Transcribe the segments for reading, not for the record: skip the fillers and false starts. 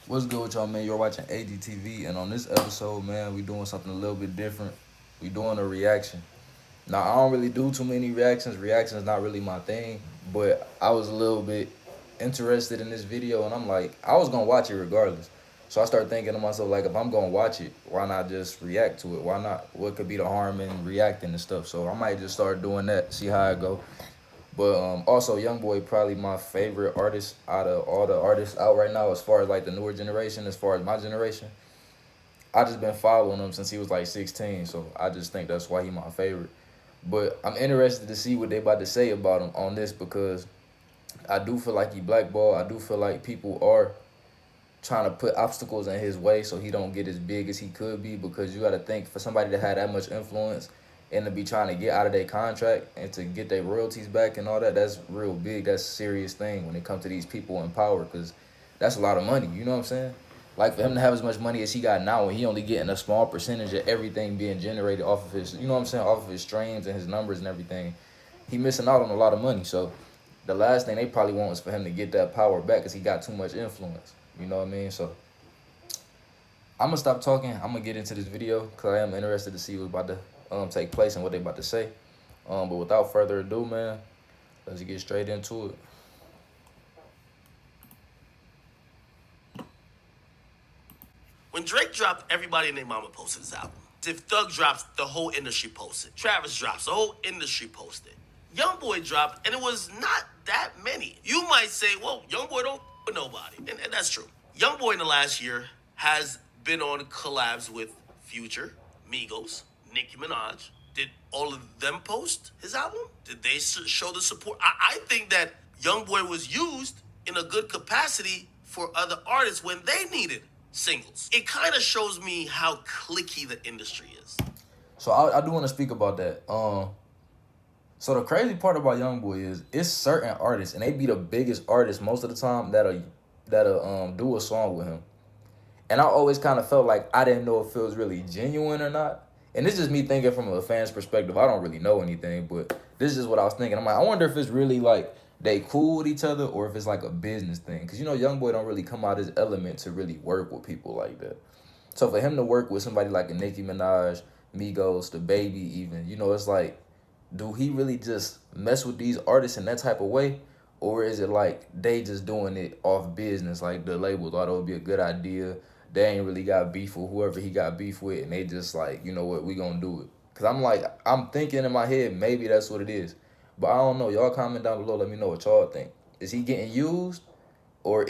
What's good with y'all, man? You're watching AGTV, and on this episode, man, we doing something a little bit different. We doing a reaction. Now, I don't really do too many reactions. Reactions not really my thing, but I was a little bit interested in this video, and I'm like, I was gonna watch it regardless. So I started thinking to myself, like, if I'm gonna watch it, why not just react to it? Why not? What could be the harm in reacting and stuff? So I might just start doing that, see how it go. But also, Youngboy probably my favorite artist out of all the artists out right now, as far as like the newer generation, as far as my generation. I just been following him since he was like 16, so I just think that's why he my favorite. But I'm interested to see what they about to say about him on this because I do feel like he blackballed. I do feel like people are trying to put obstacles in his way so he don't get as big as he could be because you got to think for somebody to have that much influence and to be trying to get out of their contract and to get their royalties back and all that, that's real big. That's a serious thing when it comes to these people in power because that's a lot of money. You know what I'm saying? Like for him to have as much money as he got now and he only getting a small percentage of everything being generated off of his, you know what I'm saying, off of his streams and his numbers and everything, he missing out on a lot of money. So the last thing they probably want is for him to get that power back because he got too much influence. You know what I mean? So I'm gonna stop talking. I'm gonna get into this video because I am interested to see what's about to take place and what they about to say. But without further ado, man, let's get straight into it. When Drake dropped, everybody and their mama posted his album. If Thug drops, the whole industry posted. Travis drops, the whole industry posted. Youngboy dropped, and it was not that many. You might say, well, Youngboy don't with nobody. And that's true. Youngboy in the last year has been on collabs with Future, Migos, Nicki Minaj. Did all of them post his album? Did they show the support? I think that Youngboy was used in a good capacity for other artists when they needed singles. It kind of shows me how cliquey the industry is. So I do want to speak about that. So the crazy part about Youngboy is it's certain artists, and they be the biggest artists most of the time that'll do a song with him. And I always kind of felt like I didn't know if it was really genuine or not. And this is just me thinking from a fan's perspective. I don't really know anything, but this is just what I was thinking. I'm like, I wonder if it's really like they cool with each other or if it's like a business thing. Because, you know, Youngboy don't really come out his element to really work with people like that. So for him to work with somebody like a Nicki Minaj, Migos, the Baby even, you know, it's like, do he really just mess with these artists in that type of way? Or is it like they just doing it off business? Like the label thought it would be a good idea. They ain't really got beef with whoever he got beef with. And they just like, you know what, we gonna do it. Because I'm like, I'm thinking in my head, maybe that's what it is. But I don't know. Y'all comment down below. Let me know what y'all think. Is he getting used? Or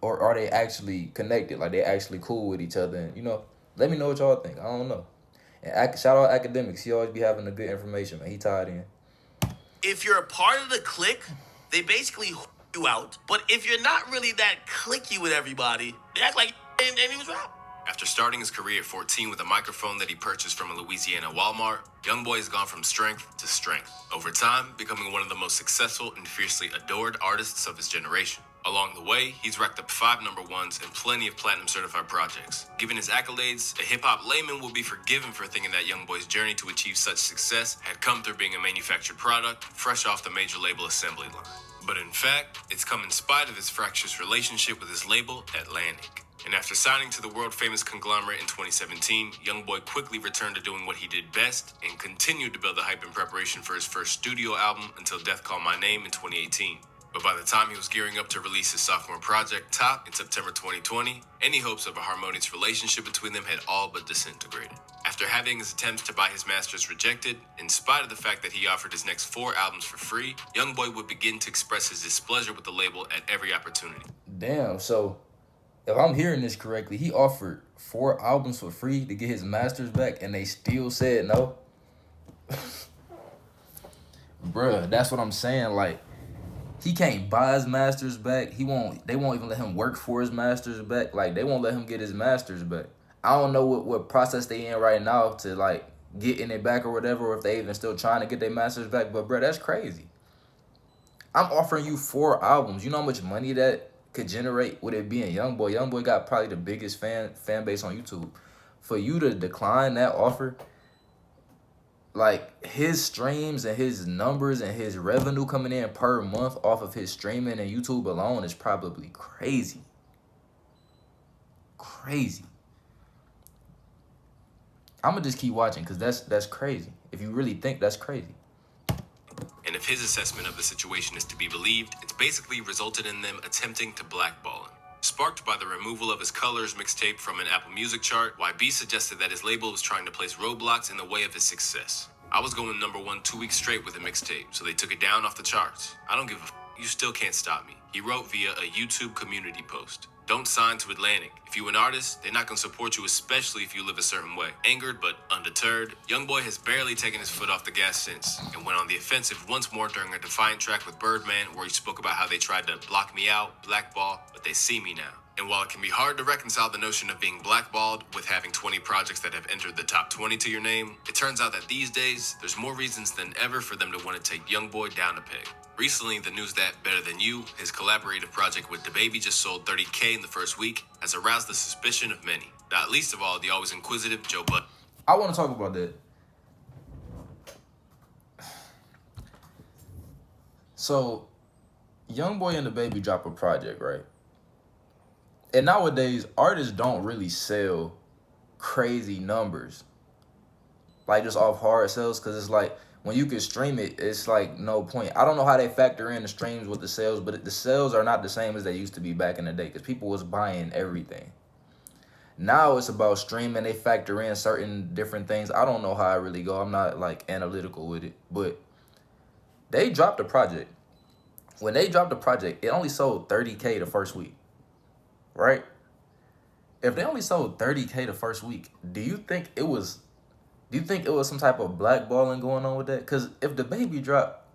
are they actually connected? Like they actually cool with each other? And, you know, let me know what y'all think. I don't know. And shout out Academics. He always be having the good information, man. He tied in. If you're a part of the clique, they basically you out. But if you're not really that cliquey with everybody, they act like and he was rap. After starting his career at 14 with a microphone that he purchased from a Louisiana Walmart, Youngboy has gone from strength to strength. Over time, becoming one of the most successful and fiercely adored artists of his generation. Along the way, he's racked up 5 number ones and plenty of platinum certified projects. Given his accolades, a hip-hop layman will be forgiven for thinking that Youngboy's journey to achieve such success had come through being a manufactured product fresh off the major label assembly line. But in fact, it's come in spite of his fractious relationship with his label, Atlantic. And after signing to the world-famous conglomerate in 2017, Youngboy quickly returned to doing what he did best and continued to build the hype in preparation for his first studio album until Death Called My Name in 2018. But by the time he was gearing up to release his sophomore project, Top, in September 2020, any hopes of a harmonious relationship between them had all but disintegrated. After having his attempts to buy his masters rejected, in spite of the fact that he offered his next 4 albums for free, Youngboy would begin to express his displeasure with the label at every opportunity. Damn, so if I'm hearing this correctly, he offered 4 albums for free to get his masters back, and they still said no. Bruh, that's what I'm saying. Like, he can't buy his masters back. They won't even let him work for his masters back. Like, they won't let him get his masters back. I don't know what process they in right now to like getting it back or whatever, or if they even still trying to get their masters back. But bruh, that's crazy. I'm offering you 4 albums. You know how much money that could generate with it being Youngboy. Youngboy got probably the biggest fan base on YouTube. For you to decline that offer, like his streams and his numbers and his revenue coming in per month off of his streaming and YouTube alone is probably crazy. crazy. I'm gonna just keep watching because that's crazy. If you really think that's crazy. And if his assessment of the situation is to be believed, it's basically resulted in them attempting to blackball him. Sparked by the removal of his Colors mixtape from an Apple Music chart, YB suggested that his label was trying to place roadblocks in the way of his success. I was going #1 2 weeks straight with a mixtape, so they took it down off the charts. I don't give a you still can't stop me, he wrote via a YouTube community post. Don't sign to Atlantic. If you an artist, they're not gonna support you, especially if you live a certain way. Angered but undeterred, Youngboy has barely taken his foot off the gas since, and went on the offensive once more during a Defiant track with Birdman, where he spoke about how they tried to block me out, blackball, but they see me now. And while it can be hard to reconcile the notion of being blackballed with having 20 projects that have entered the top 20 to your name, it turns out that these days, there's more reasons than ever for them to want to take Youngboy down a peg. Recently, the news that Better Than You, his collaborative project with DaBaby, just sold 30K in the first week, has aroused the suspicion of many. Not least of all, the always inquisitive Joe Budden. I want to talk about that. So, Youngboy and DaBaby drop a project, right? And nowadays, artists don't really sell crazy numbers, like just off hard sales, because it's like when you can stream it, it's like no point. I don't know how they factor in the streams with the sales, but the sales are not the same as they used to be back in the day, because people was buying everything. Now it's about streaming. They factor in certain different things. I don't know how I really go. I'm not like analytical with it, but they dropped a project. When they dropped the project, it only sold 30K the first week, right? If they only sold 30K the first week, do you think it was some type of blackballing going on with that? Because if DaBaby dropped,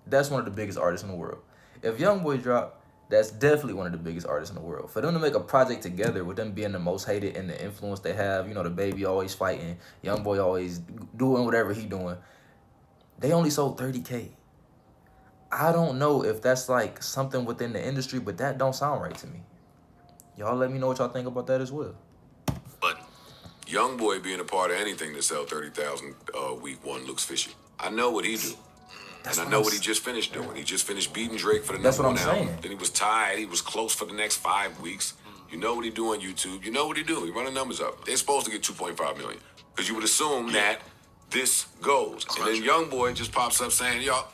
that's one of the biggest artists in the world. If Youngboy dropped, that's definitely one of the biggest artists in the world. For them to make a project together with them being the most hated and the influence they have, you know, DaBaby always fighting, Youngboy always doing whatever he doing, they only sold 30K. I don't know if that's like something within the industry, but that don't sound right to me. Y'all let me know what y'all think about that as well. But Youngboy being a part of anything to sell 30,000 week one looks fishy. I know what he do. That's and I what know I'm what he just finished doing. He just finished beating Drake for the That's number what one I'm album. saying. Then he was tied. He was close for the next 5 weeks. You know what he do on YouTube. You know what he do. He run the numbers up. They're supposed to get 2.5 million. Because you would assume that this goes. And then Youngboy just pops up saying, y'all,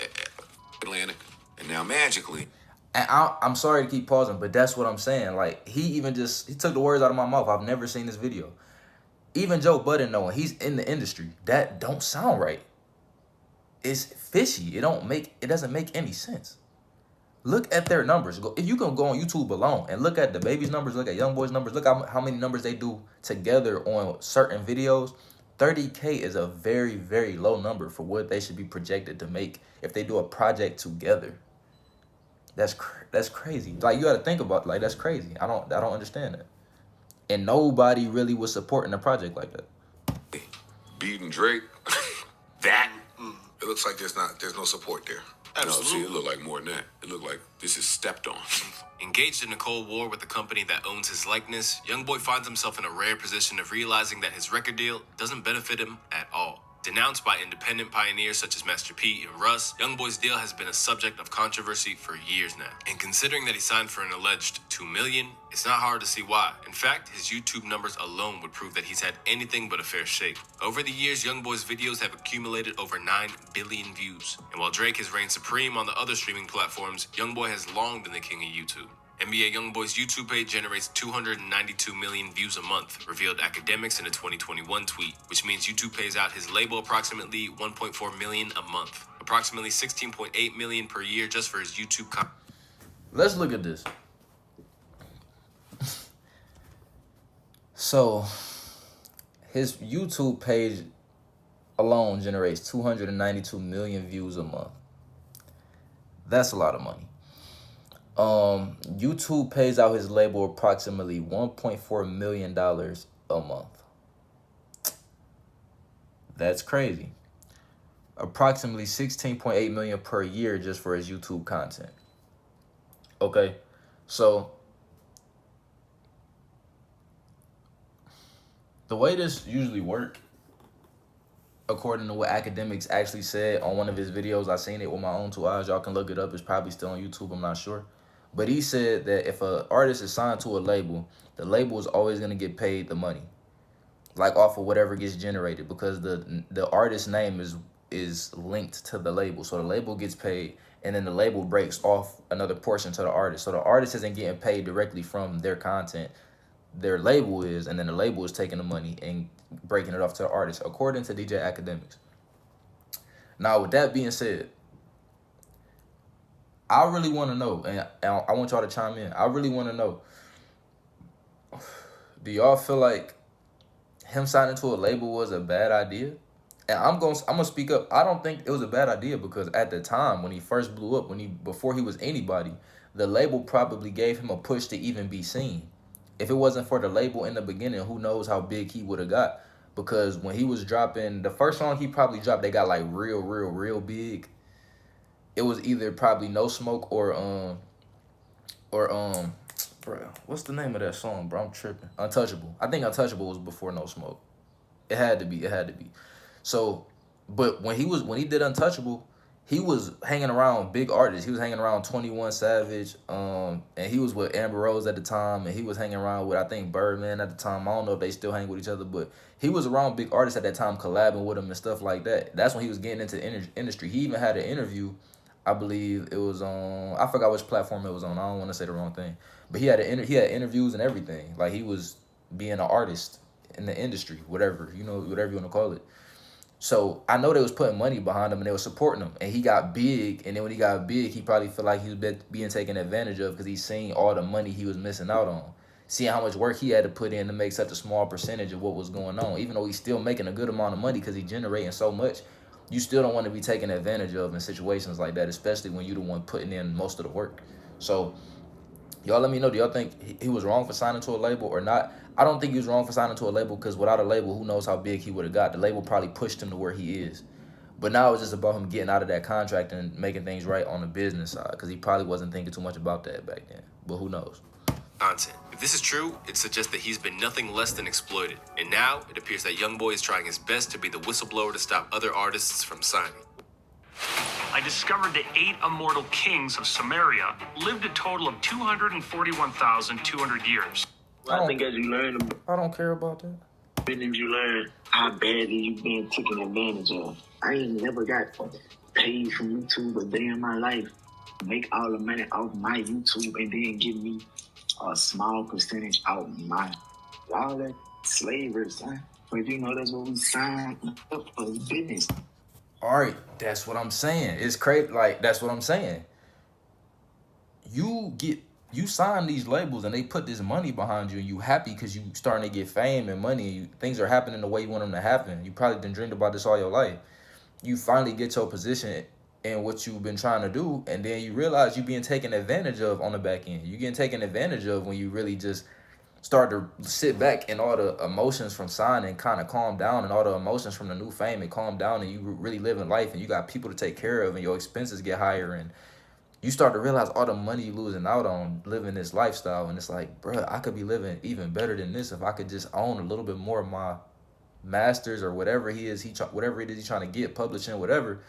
Atlantic. And now magically. And I'm sorry to keep pausing, but that's what I'm saying. Like, he took the words out of my mouth. I've never seen this video. Even Joe Budden knowing he's in the industry, that don't sound right. It's fishy. It doesn't make any sense. Look at their numbers. If you can go on YouTube alone and look at DaBaby's numbers, look at Youngboy's numbers, look at how many numbers they do together on certain videos. 30K is a very, very low number for what they should be projected to make if they do a project together. That's crazy. Like, you got to think about, like, that's crazy. I don't understand that. And nobody really was supporting a project like that. Beating Drake. That it looks like there's no support there. No, see, it looked like more than that. It looked like this is stepped on. Engaged in a cold war with the company that owns his likeness, Youngboy finds himself in a rare position of realizing that his record deal doesn't benefit him at all. Denounced by independent pioneers such as Master P and Russ, Youngboy's deal has been a subject of controversy for years now. And considering that he signed for an alleged $2 million, it's not hard to see why. In fact, his YouTube numbers alone would prove that he's had anything but a fair shake. Over the years, Youngboy's videos have accumulated over 9 billion views. And while Drake has reigned supreme on the other streaming platforms, Youngboy has long been the king of YouTube. NBA Youngboy's YouTube page generates 292 million views a month, revealed academics in a 2021 tweet, which means YouTube pays out his label approximately 1.4 million a month, approximately 16.8 million per year just for his YouTube content. Let's look at this. So, his YouTube page alone generates 292 million views a month. That's a lot of money. YouTube pays out his label approximately $1.4 million a month. That's crazy. Approximately 16.8 million per year just for his YouTube content. Okay, so the way this usually work, according to what academics actually said on one of his videos, I seen it with my own 2 eyes. Y'all can look it up. It's probably still on YouTube. I'm not sure. But he said that if an artist is signed to a label, the label is always gonna get paid the money, like off of whatever gets generated, because the artist's name is linked to the label. So the label gets paid, and then the label breaks off another portion to the artist. So the artist isn't getting paid directly from their content. Their label is, and then the label is taking the money and breaking it off to the artist, according to DJ Academics. Now, with that being said, I really want to know, and I want y'all to chime in. I really want to know, do y'all feel like him signing to a label was a bad idea? And I'm gonna speak up. I don't think it was a bad idea, because at the time when he first blew up, before he was anybody, the label probably gave him a push to even be seen. If it wasn't for the label in the beginning, who knows how big he would have got? Because when he was dropping the first song he probably dropped, they got like real big. It was either probably No Smoke or bro, what's the name of that song, bro? I'm tripping. Untouchable. I think Untouchable was before No Smoke. It had to be. So, but when he did Untouchable, he was hanging around big artists. He was hanging around 21 Savage, and he was with Amber Rose at the time, and he was hanging around with, I think, Birdman at the time. I don't know if they still hang with each other, but he was around big artists at that time, collabing with them and stuff like that. That's when he was getting into the industry. He even had an interview, I believe it was on, I forgot which platform it was on. I don't want to say the wrong thing, but he had interviews and everything. Like, he was being an artist in the industry, whatever you want to call it. So I know they was putting money behind him and they was supporting him, and he got big. And then when he got big, he probably felt like he was being taken advantage of, because he's seen all the money he was missing out on, seeing how much work he had to put in to make such a small percentage of what was going on. Even though he's still making a good amount of money because he's generating so much, you still don't want to be taken advantage of in situations like that, especially when you're the one putting in most of the work. So y'all let me know, do y'all think he was wrong for signing to a label or not? I don't think he was wrong for signing to a label, because without a label, who knows how big he would have got. The label probably pushed him to where he is. But now it's just about him getting out of that contract and making things right on the business side, because he probably wasn't thinking too much about that back then. But who knows? Content. If this is true, it suggests that he's been nothing less than exploited. And now it appears that Youngboy is trying his best to be the whistleblower to stop other artists from signing. I discovered the 8 immortal kings of Samaria lived a total of 241,200 years. I think as you learn, I don't care about that. as you learn how badly you've been taken advantage of. I ain't never got paid from YouTube a day in my life. Make all the money off my YouTube and then give me a small percentage out my all that slavery, son. But that's what we signed up for, business. All right, that's what I'm saying. It's crazy. Like, that's what I'm saying. You sign these labels and they put this money behind you, and you happy because you starting to get fame and money. Things are happening the way you want them to happen. You probably been dreamed about this all your life. You finally get your position in what you've been trying to do, and then you realize you're being taken advantage of on the back end. You're getting taken advantage of when you really just start to sit back, and all the emotions from signing kind of calm down, and all the emotions from the new fame and calm down, and you really living life, and you got people to take care of, and your expenses get higher, and you start to realize all the money you losing out on living this lifestyle. And it's like, bro, I could be living even better than this if I could just own a little bit more of my masters or whatever whatever it is he's trying to get, publishing, whatever.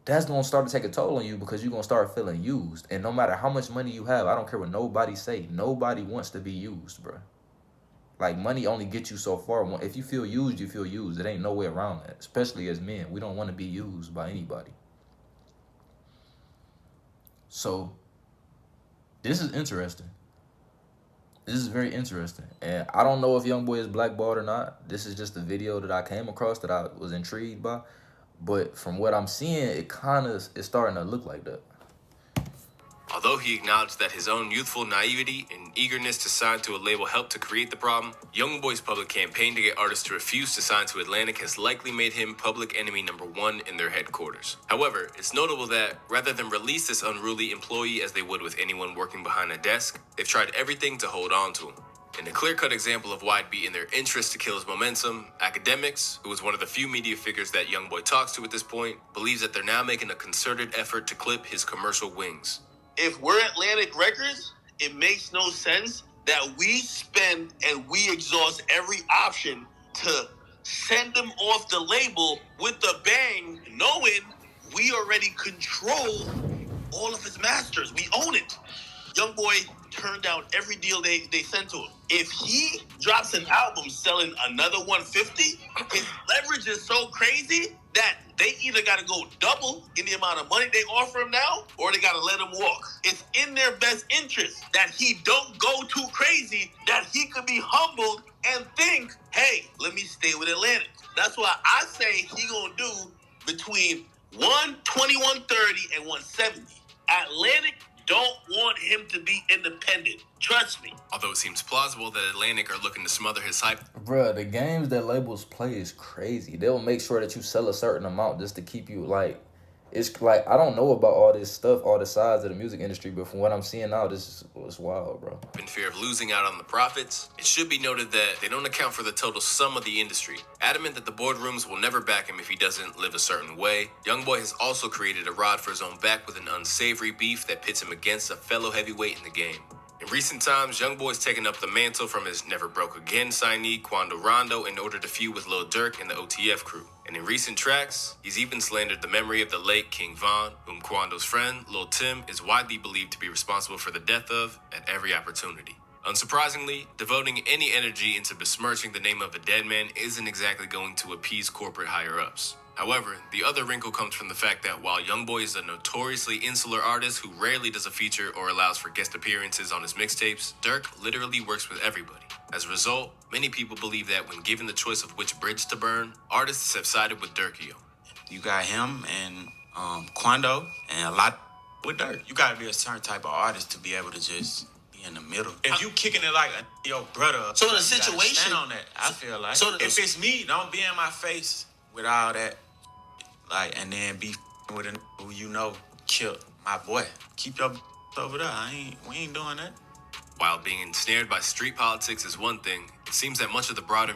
That's going to start to take a toll on you, because you're going to start feeling used. And no matter how much money you have, I don't care what nobody say, nobody wants to be used, bro. Like, money only gets you so far. If you feel used, you feel used. It ain't no way around that, especially as men. We don't want to be used by anybody. So, this is interesting. This is very interesting. And I don't know if Youngboy is blackballed or not. This is just a video that I came across that I was intrigued by. But from what I'm seeing, it kind of is starting to look like that. Although he acknowledged that his own youthful naivety and eagerness to sign to a label helped to create the problem, Youngboy's public campaign to get artists to refuse to sign to Atlantic has likely made him public enemy #1 in their headquarters. However, it's notable that, rather than release this unruly employee as they would with anyone working behind a desk, they've tried everything to hold on to him. In a clear-cut example of why it'd be in their interest to kill his momentum, Academics, who is one of the few media figures that Youngboy talks to at this point, believes that they're now making a concerted effort to clip his commercial wings. If we're Atlantic Records, it makes no sense that we spend and we exhaust every option to send them off the label with the bang, knowing we already control all of his masters. We own it. Youngboy turned down every deal they sent to him. If he drops an album selling another 150, his leverage is so crazy that they either got to go double in the amount of money they offer him now, or they got to let him walk. It's in their best interest that he don't go too crazy, that he could be humbled and think, hey, let me stay with Atlantic. That's why I say he gonna do between 120, 130, and 170. Atlantic don't want him to be independent. Trust me. Although it seems plausible that Atlantic are looking to smother his hype. Bruh, the games that labels play is crazy. They'll make sure that you sell a certain amount just to keep you, like, it's like, I don't know about all this stuff, all the sides of the music industry, but from what I'm seeing now, this is wild, bro. In fear of losing out on the profits, it should be noted that they don't account for the total sum of the industry. Adamant that the boardrooms will never back him if he doesn't live a certain way, Youngboy has also created a rod for his own back with an unsavory beef that pits him against a fellow heavyweight in the game. In recent times, Youngboy's taken up the mantle from his Never Broke Again signee, Quando Rondo, in order to feud with Lil Durk and the OTF crew. And in recent tracks, he's even slandered the memory of the late King Von, whom Quando's friend, Lil Tim, is widely believed to be responsible for the death of at every opportunity. Unsurprisingly, devoting any energy into besmirching the name of a dead man isn't exactly going to appease corporate higher-ups. However, the other wrinkle comes from the fact that while Youngboy is a notoriously insular artist who rarely does a feature or allows for guest appearances on his mixtapes, Durk literally works with everybody. As a result, many people believe that when given the choice of which bridge to burn, artists have sided with Durkio. You got him and Quando and a lot with Durk. You gotta be a certain type of artist to be able to just be in the middle. If you kicking it like your brother, So in a you gotta situation, stand on that. I feel like so if it's me, don't be in my face with all that, like, and then be with a who you know killed my boy. Keep your over there. We ain't doing that. While being ensnared by street politics is one thing, it seems that much of the broader...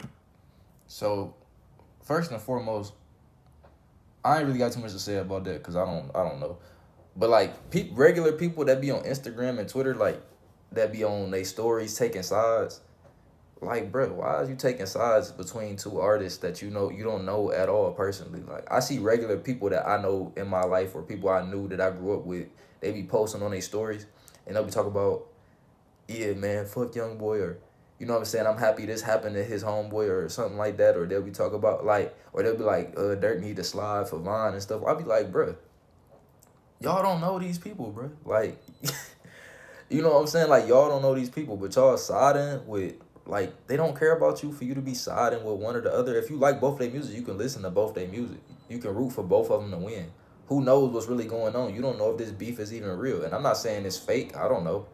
So, first and foremost, I ain't really got too much to say about that because I don't know. But like regular people that be on Instagram and Twitter, like that be on their stories taking sides. Like, bro, why is you taking sides between two artists that you don't know at all personally? Like, I see regular people that I know in my life or people I knew that I grew up with, they be posting on their stories and they'll be talking about, yeah, man, fuck Youngboy, or, you know what I'm saying, I'm happy this happened to his homeboy or something like that, or they'll be talking about, like, or they'll be like, Dirk need to slide for Vine and stuff. I'll be like, bro, y'all don't know these people, bro. Like, you know what I'm saying? Like, y'all don't know these people, but y'all siding with, like, they don't care about you for you to be siding with one or the other. If you like both their music, you can listen to both their music. You can root for both of them to win. Who knows what's really going on? You don't know if this beef is even real. And I'm not saying it's fake. I don't know.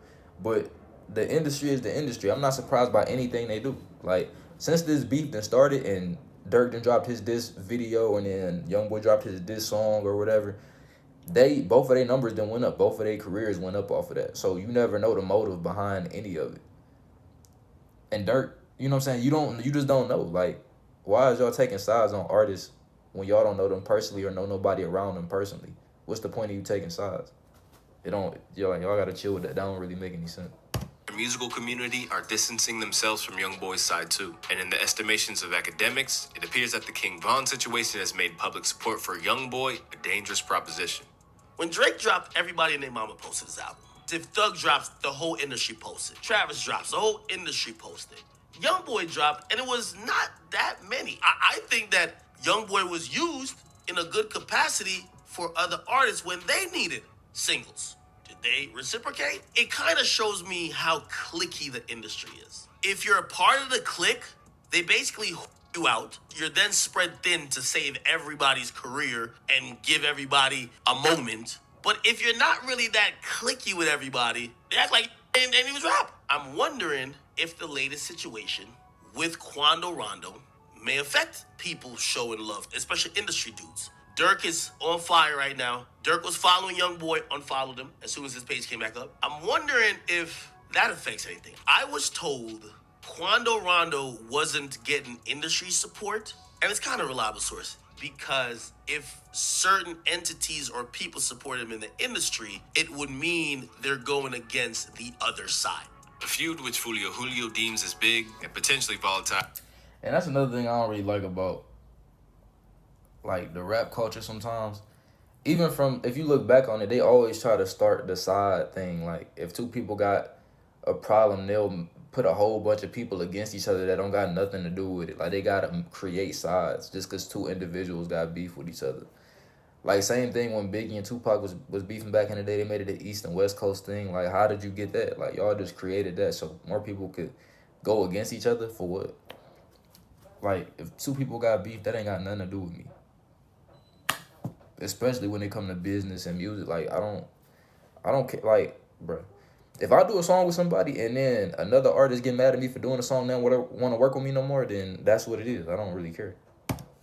But the industry is the industry. I'm not surprised by anything they do. Like, since this beef done started and Dirk done dropped his diss video and then Youngboy dropped his diss song or whatever, both of their numbers done went up. Both of their careers went up off of that. So you never know the motive behind any of it. And Dirk, you know what I'm saying? You just don't know. Like, why is y'all taking sides on artists when y'all don't know them personally or know nobody around them personally? What's the point of you taking sides? Y'all gotta chill with that. That don't really make any sense. The musical community are distancing themselves from Youngboy's side too. And in the estimations of academics, it appears that the King Von situation has made public support for Youngboy a dangerous proposition. When Drake dropped, everybody and their mama posted his album. If Thug drops, the whole industry posted. Travis drops, the whole industry posted. Youngboy dropped, and it was not that many. I think that Youngboy was used in a good capacity for other artists when they needed singles. Did they reciprocate? It kind of shows me how cliquey the industry is. If you're a part of the clique, they basically you out. You're then spread thin to save everybody's career and give everybody a moment. But if you're not really that cliquey with everybody, they act like and he was rap. I'm wondering if the latest situation with Quando Rondo may affect people showing love, especially industry dudes. Dirk is on fire right now. Dirk was following Youngboy, unfollowed him as soon as his page came back up. I'm wondering if that affects anything. I was told Quando Rondo wasn't getting industry support, and it's kind of a reliable source. Because if certain entities or people support him in the industry, it would mean they're going against the other side. A feud which Julio deems as big and potentially volatile. And that's another thing I don't really like about, like, the rap culture sometimes. even from if you look back on it, they always try to start the side thing. Like if two people got a problem, they'll put a whole bunch of people against each other that don't got nothing to do with it. Like they gotta create sides just because two individuals got beef with each other. Like same thing when Biggie and Tupac was beefing back in the day. They made it the East and West Coast thing. Like how did you get that? Like y'all just created that so more people could go against each other for what? Like if two people got beef, that ain't got nothing to do with me. Especially when it come to business and music. Like I don't care. Like, bro, if I do a song with somebody and then another artist get mad at me for doing a song, then want to work with me no more, then that's what it is. I don't really care.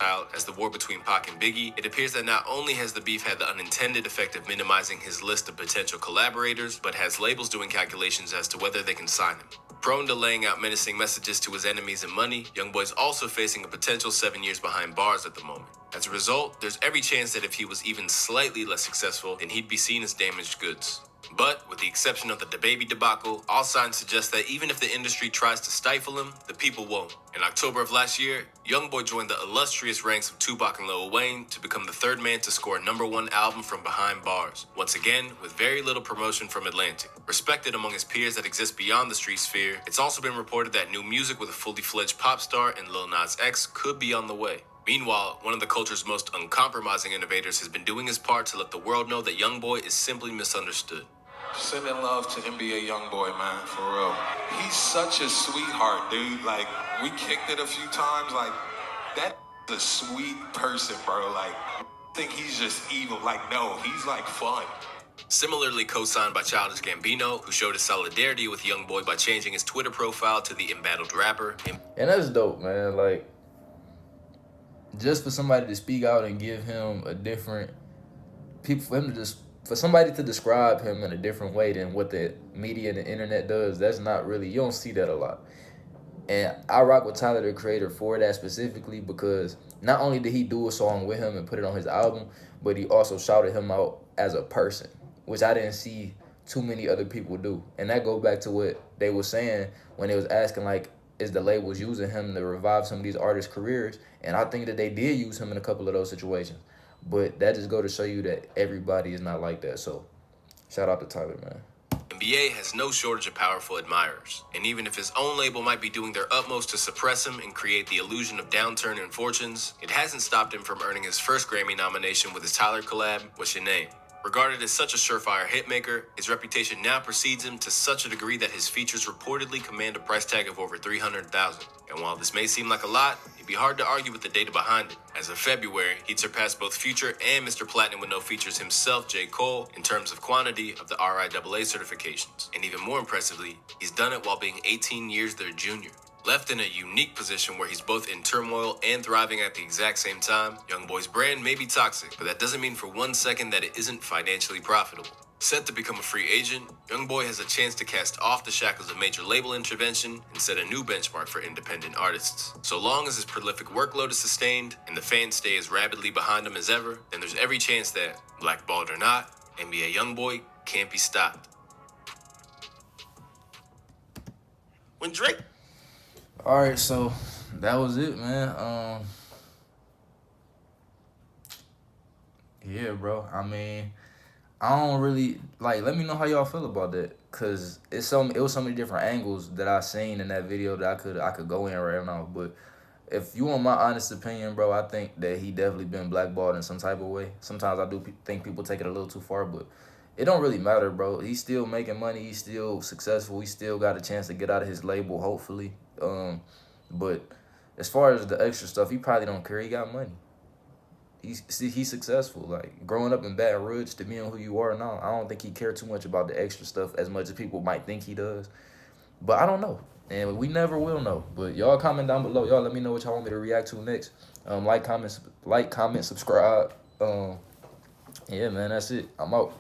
Out as the war between Pac and Biggie, it appears that not only has the beef had the unintended effect of minimizing his list of potential collaborators, but has labels doing calculations as to whether they can sign him. Prone to laying out menacing messages to his enemies and money, Youngboy's also facing a potential 7 years behind bars at the moment. As a result, there's every chance that if he was even slightly less successful, then he'd be seen as damaged goods. But, with the exception of the DaBaby debacle, all signs suggest that even if the industry tries to stifle him, the people won't. In October of last year, Youngboy joined the illustrious ranks of Tupac and Lil Wayne to become the third man to score a #1 album from behind bars, once again with very little promotion from Atlantic. Respected among his peers that exist beyond the street sphere, it's also been reported that new music with a fully fledged pop star and Lil Nas X could be on the way. Meanwhile, one of the culture's most uncompromising innovators has been doing his part to let the world know that Youngboy is simply misunderstood. Sending love to NBA Youngboy, man, for real. He's such a sweetheart, dude. Like, we kicked it a few times. Like, that a sweet person, bro. Like, I think he's just evil. Like, no, he's like fun. Similarly co-signed by Childish Gambino, who showed his solidarity with Youngboy by changing his Twitter profile to the embattled rapper. And that's dope, man. Like, just for somebody to speak out and give him a different people for him to just for somebody to describe him in a different way than what the media and the internet does, that's not really, you don't see that a lot. And I rock with Tyler the Creator for that specifically because not only did he do a song with him and put it on his album, but he also shouted him out as a person, which I didn't see too many other people do. And that goes back to what they were saying when they was asking, like, is the labels using him to revive some of these artists' careers? And I think that they did use him in a couple of those situations. But that just go to show you that everybody is not like that. So, shout out to Tyler, man. NBA has no shortage of powerful admirers, and even if his own label might be doing their utmost to suppress him and create the illusion of downturn in fortunes, it hasn't stopped him from earning his first Grammy nomination with his Tyler collab, What's Your Name? Regarded as such a surefire hitmaker, his reputation now precedes him to such a degree that his features reportedly command a price tag of over $300,000. And while this may seem like a lot, it'd be hard to argue with the data behind it. As of February, he'd surpassed both Future and Mr. Platinum with No Features himself, J. Cole, in terms of quantity of the RIAA certifications. And even more impressively, he's done it while being 18 years their junior. Left in a unique position where he's both in turmoil and thriving at the exact same time, Youngboy's brand may be toxic, but that doesn't mean for 1 second that it isn't financially profitable. Set to become a free agent, Youngboy has a chance to cast off the shackles of major label intervention and set a new benchmark for independent artists. So long as his prolific workload is sustained and the fans stay as rabidly behind him as ever, then there's every chance that, blackballed or not, NBA Youngboy can't be stopped. When Drake... All right, so that was it, man. Yeah, bro. I mean, I don't really like. Let me know how y'all feel about that, cause it was so many different angles that I seen in that video that I could go in right now. But if you want my honest opinion, bro, I think that he definitely been blackballed in some type of way. Sometimes I do think people take it a little too far, but it don't really matter, bro. He's still making money. He's still successful. He still got a chance to get out of his label, hopefully. But as far as the extra stuff, he probably don't care. He got money. He's successful. Like, growing up in Baton Rouge to being who you are now, I don't think he cared too much about the extra stuff as much as people might think he does. But I don't know. And we never will know. But y'all comment down below. Y'all let me know what y'all want me to react to next. Like, comment, subscribe. Yeah, man, that's it. I'm out.